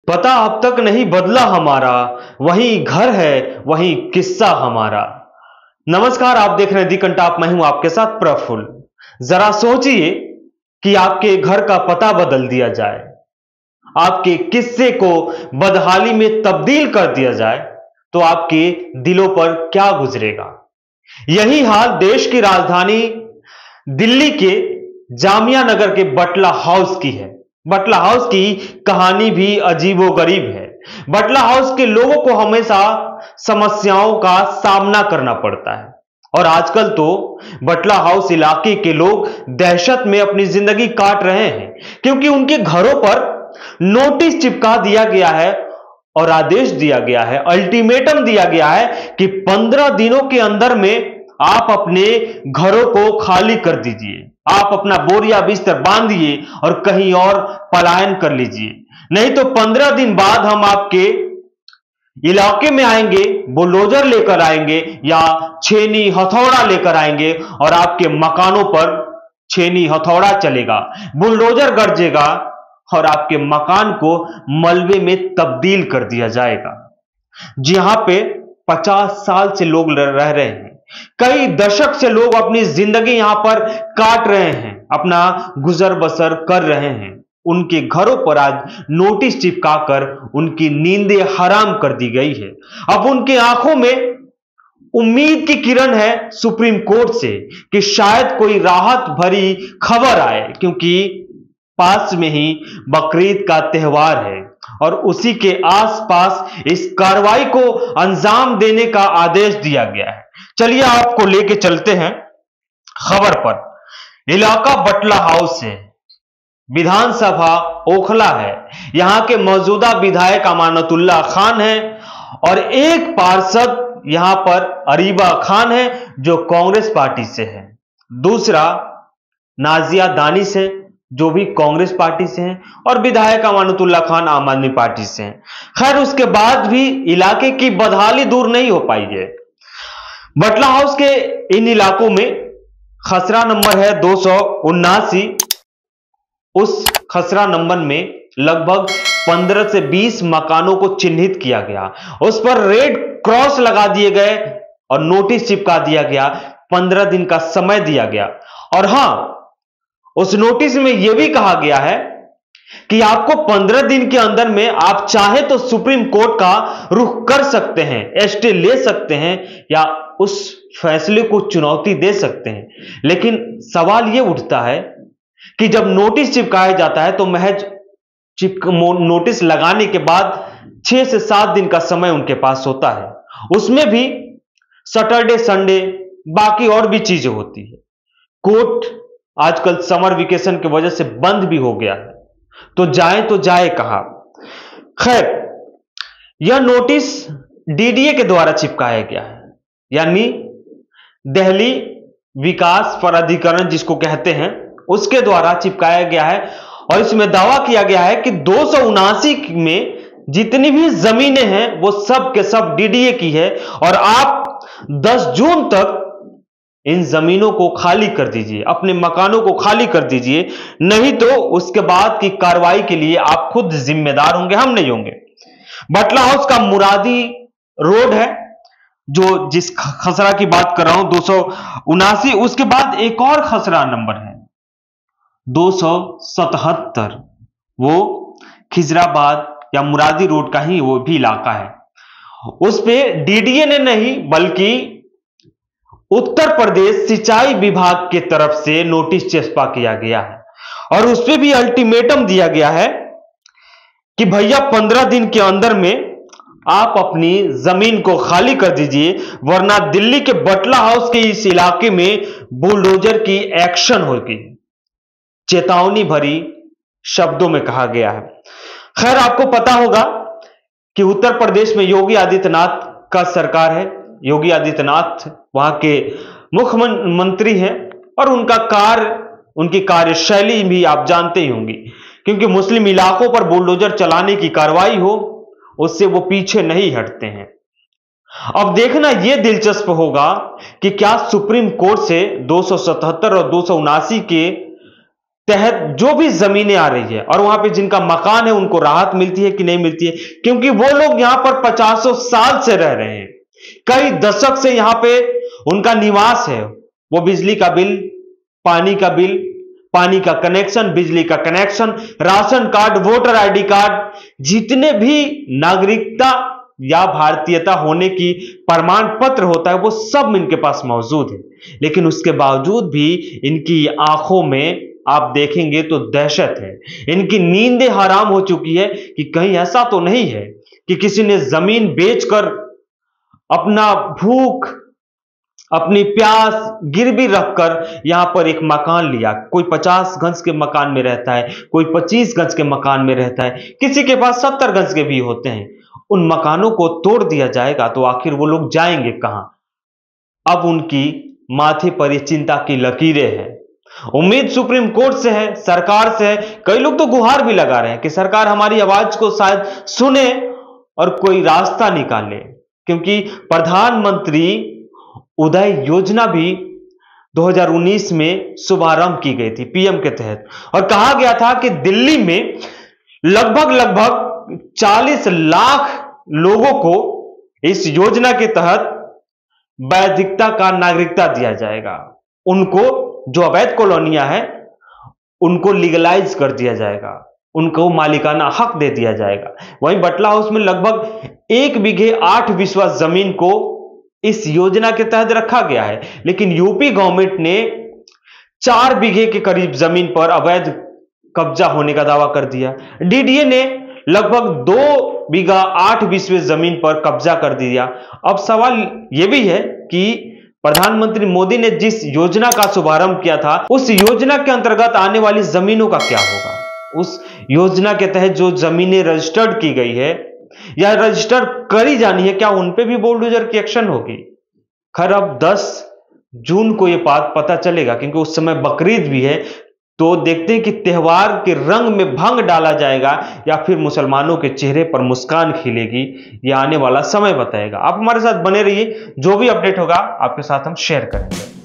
पता अब तक नहीं बदला हमारा, वही घर है वही किस्सा हमारा। नमस्कार, आप देख रहे हैं दी कंटाप, मैं हूं आपके साथ प्रफुल्ल। जरा सोचिए कि आपके घर का पता बदल दिया जाए, आपके किस्से को बदहाली में तब्दील कर दिया जाए तो आपके दिलों पर क्या गुजरेगा। यही हाल देश की राजधानी दिल्ली के जामिया नगर के बटला हाउस की है। बटला हाउस की कहानी भी अजीबोगरीब है। बटला हाउस के लोगों को हमेशा समस्याओं का सामना करना पड़ता है और आजकल तो बटला हाउस इलाके के लोग दहशत में अपनी जिंदगी काट रहे हैं, क्योंकि उनके घरों पर नोटिस चिपका दिया गया है और आदेश दिया गया है, अल्टीमेटम दिया गया है कि 15 दिनों के अंदर में आप अपने घरों को खाली कर दीजिए, आप अपना बोरिया बिस्तर बांधिए और कहीं और पलायन कर लीजिए, नहीं तो 15 दिन बाद हम आपके इलाके में आएंगे, बुलडोजर लेकर आएंगे या छेनी हथौड़ा लेकर आएंगे और आपके मकानों पर छेनी हथौड़ा चलेगा, बुलडोजर गरजेगा और आपके मकान को मलबे में तब्दील कर दिया जाएगा। जहां पे 50 साल से लोग रह रहे हैं, कई दशक से लोग अपनी जिंदगी यहां पर काट रहे हैं, अपना गुजर बसर कर रहे हैं, उनके घरों पर आज नोटिस चिपकाकर उनकी नींदें हराम कर दी गई है। अब उनके आंखों में उम्मीद की किरण है सुप्रीम कोर्ट से कि शायद कोई राहत भरी खबर आए, क्योंकि पास में ही बकरीद का त्योहार है और उसी के आसपास इस कार्रवाई को अंजाम देने का आदेश दिया गया है। चलिए आपको लेके चलते हैं खबर पर। इलाका बटला हाउस है, विधानसभा ओखला है, यहां के मौजूदा विधायक अमानतुल्लाह खान है और एक पार्षद यहां पर अरीबा खान है जो कांग्रेस पार्टी से है, दूसरा नाजिया दानिश है जो भी कांग्रेस पार्टी से हैं और विधायक अमानतुल्लाह खान आम आदमी पार्टी से हैं। खैर, उसके बाद भी इलाके की बदहाली दूर नहीं हो पाई है। बटला हाउस के इन इलाकों में खसरा नंबर है 279। उस खसरा नंबर में लगभग 15 से 20 मकानों को चिन्हित किया गया, उस पर रेड क्रॉस लगा दिए गए और नोटिस चिपका दिया गया, 15 दिन का समय दिया गया। और हां, उस नोटिस में यह भी कहा गया है कि आपको 15 दिन के अंदर में आप चाहे तो सुप्रीम कोर्ट का रुख कर सकते हैं, स्टे ले सकते हैं या उस फैसले को चुनौती दे सकते हैं। लेकिन सवाल यह उठता है कि जब नोटिस चिपकाया जाता है तो महज नोटिस लगाने के बाद 6 से 7 दिन का समय उनके पास होता है, उसमें भी सैटरडे संडे बाकी और भी चीजें होती है। कोर्ट आजकल समर वेकेशन की वजह से बंद भी हो गया है, तो जाए कहां। खैर, यह नोटिस डीडीए के द्वारा चिपकाया गया है, यानी दिल्ली विकास प्राधिकरण जिसको कहते हैं, उसके द्वारा चिपकाया गया है और इसमें दावा किया गया है कि 279 में जितनी भी जमीनें हैं वो सब के सब डीडीए की है और आप 10 जून तक इन जमीनों को खाली कर दीजिए, अपने मकानों को खाली कर दीजिए, नहीं तो उसके बाद की कार्रवाई के लिए आप खुद जिम्मेदार होंगे, हम नहीं होंगे। बटला हाउस का मुरादी रोड है जो जिस खसरा की बात कर रहा हूं 279, उसके बाद एक और खसरा नंबर है 277, वो खिजराबाद या मुरादी रोड का ही वो भी इलाका है। उस पे डीडीए ने नहीं बल्कि उत्तर प्रदेश सिंचाई विभाग की तरफ से नोटिस चिपका किया गया है और उस पे भी अल्टीमेटम दिया गया है कि भैया 15 दिन के अंदर में आप अपनी जमीन को खाली कर दीजिए, वरना दिल्ली के बटला हाउस के इस इलाके में बुलडोजर की एक्शन होगी, चेतावनी भरी शब्दों में कहा गया है। खैर, आपको पता होगा कि उत्तर प्रदेश में योगी आदित्यनाथ का सरकार है, योगी आदित्यनाथ वहां के मुख्यमंत्री हैं और उनकी कार्यशैली भी आप जानते ही होंगी, क्योंकि मुस्लिम इलाकों पर बुलडोजर चलाने की कार्रवाई हो उससे वो पीछे नहीं हटते हैं। अब देखना यह दिलचस्प होगा कि क्या सुप्रीम कोर्ट से 277 और 279 के तहत जो भी जमीनें आ रही है और वहां पे जिनका मकान है उनको राहत मिलती है कि नहीं मिलती है, क्योंकि वो लोग यहां पर 50 साल से रह रहे हैं, कई दशक से यहां पे उनका निवास है। वो बिजली का बिल, पानी का बिल, पानी का कनेक्शन, बिजली का connection, ration card, voter ID card, जितने भी नागरिकता या भारतीयता होने की प्रमाण पत्र होता है वो सब इनके पास मौजूद है। लेकिन उसके बावजूद भी इनकी आंखों में आप देखेंगे तो दहशत है, इनकी नींदें हराम हो चुकी है कि कहीं ऐसा तो नहीं है कि किसी ने जमीन बेचकर अपना भूख, अपनी प्यास गिरवी रखकर यहां पर एक मकान लिया। कोई 50 गज के मकान में रहता है, कोई 25 गज के मकान में रहता है, किसी के पास 70 गज के भी होते हैं। उन मकानों को तोड़ दिया जाएगा तो आखिर वो लोग जाएंगे कहां? अब उनकी माथे पर ये चिंता की लकीरें हैं। उम्मीद सुप्रीम कोर्ट से है, सरकार से है। कई लोग तो गुहार भी लगा रहे हैं कि सरकार हमारी आवाज को शायद सुने और कोई रास्ता निकाले, क्योंकि प्रधानमंत्री उदय योजना भी 2019 में शुभारंभ की गई थी पीएम के तहत, और कहा गया था कि दिल्ली में लगभग 40 लाख लोगों को इस योजना के तहत वैधिकता का नागरिकता दिया जाएगा। उनको जो अवैध कॉलोनियां हैं उनको लीगलाइज कर दिया जाएगा, उनको मालिकाना हक दे दिया जाएगा। वहीं बटला हाउस में लगभग 1 बीघे 8 बिस्वा जमीन को इस योजना के तहत रखा गया है, लेकिन यूपी गवर्नमेंट ने 4 बीघे के करीब जमीन पर अवैध कब्जा होने का दावा कर दिया। डीडीए ने लगभग 2 बीघा 8 बिस्वे जमीन पर कब्जा कर दिया। अब सवाल यह भी है कि प्रधानमंत्री मोदी ने जिस योजना का शुभारंभ किया था उस योजना के अंतर्गत आने वाली जमीनों का क्या होगा? उस योजना के तहत जो जमीनें रजिस्टर्ड की गई है या रजिस्टर करी जानी है, क्या उन पे भी बुलडोजर की एक्शन होगी? खैर, अब 10 जून को यह बात पता चलेगा, क्योंकि उस समय बकरीद भी है। तो देखते हैं कि त्योहार के रंग में भंग डाला जाएगा या फिर मुसलमानों के चेहरे पर मुस्कान खिलेगी, यह आने वाला समय बताएगा। आप हमारे साथ बने रहिए, जो भी अपडेट होगा आपके साथ हम शेयर करेंगे।